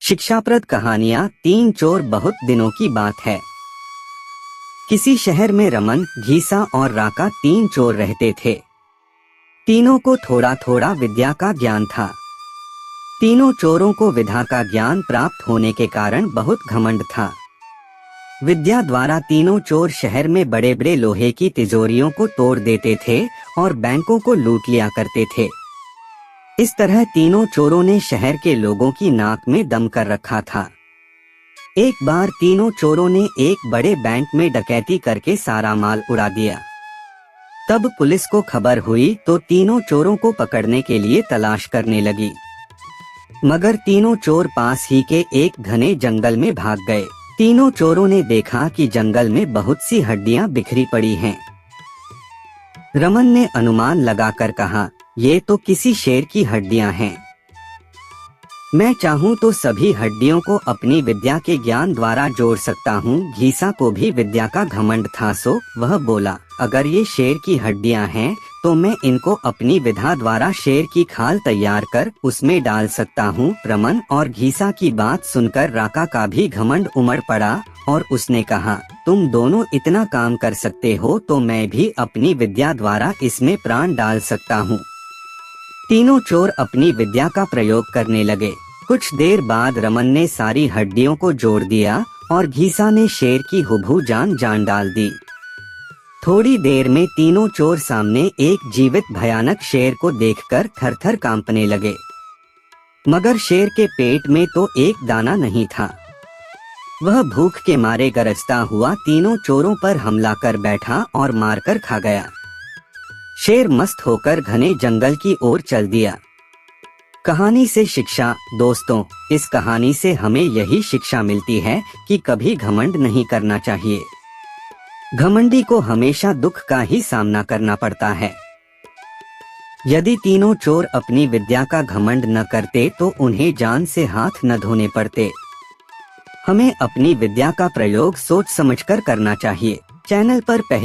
शिक्षाप्रद कहानियां। तीन चोर। बहुत दिनों की बात है। किसी शहर में रमन, घीसा और राका तीन चोर रहते थे। तीनों को थोड़ा थोड़ा विद्या का ज्ञान था। तीनों चोरों को विद्या का ज्ञान प्राप्त होने के कारण बहुत घमंड था। विद्या द्वारा तीनों चोर शहर में बड़े बड़े लोहे की तिजोरियों को तोड़ देते थे और बैंकों को लूट लिया करते थे। इस तरह तीनों चोरों ने शहर के लोगों की नाक में दम कर रखा था। एक बार तीनों चोरों ने एक बड़े बैंक में डकैती करके सारा माल उड़ा दिया। तब पुलिस को खबर हुई तो तीनों चोरों को पकड़ने के लिए तलाश करने लगी, मगर तीनों चोर पास ही के एक घने जंगल में भाग गए। तीनों चोरों ने देखा कि जंगल में बहुत सी हड्डियां बिखरी पड़ी हैं। रमन ने अनुमान लगाकर कहा, ये तो किसी शेर की हड्डियां हैं। मैं चाहूँ तो सभी हड्डियों को अपनी विद्या के ज्ञान द्वारा जोड़ सकता हूँ। घीसा को भी विद्या का घमंड था, सो वह बोला, अगर ये शेर की हड्डियां हैं तो मैं इनको अपनी विद्या द्वारा शेर की खाल तैयार कर उसमें डाल सकता हूँ। रमन और घीसा की बात सुनकर राका का भी घमंड उमड़ पड़ा और उसने कहा, तुम दोनों इतना काम कर सकते हो तो मैं भी अपनी विद्या द्वारा इसमें प्राण डाल सकता हूँ। तीनों चोर अपनी विद्या का प्रयोग करने लगे। कुछ देर बाद रमन ने सारी हड्डियों को जोड़ दिया और घीसा ने शेर की हुबहू जान डाल दी। थोड़ी देर में तीनों चोर सामने एक जीवित भयानक शेर को देखकर थर-थर कांपने लगे, मगर शेर के पेट में तो एक दाना नहीं था। वह भूख के मारे गरजता हुआ तीनों चोरों पर हमला कर बैठा और मारकर खा गया। शेर मस्त होकर घने जंगल की ओर चल दिया। कहानी से शिक्षा। दोस्तों, इस कहानी से हमें यही शिक्षा मिलती है कि कभी घमंड नहीं करना चाहिए। घमंडी को हमेशा दुख का ही सामना करना पड़ता है। यदि तीनों चोर अपनी विद्या का घमंड न करते तो उन्हें जान से हाथ न धोने पड़ते। हमें अपनी विद्या का प्रयोग सोच समझकर करना चाहिए। चैनल पर पहले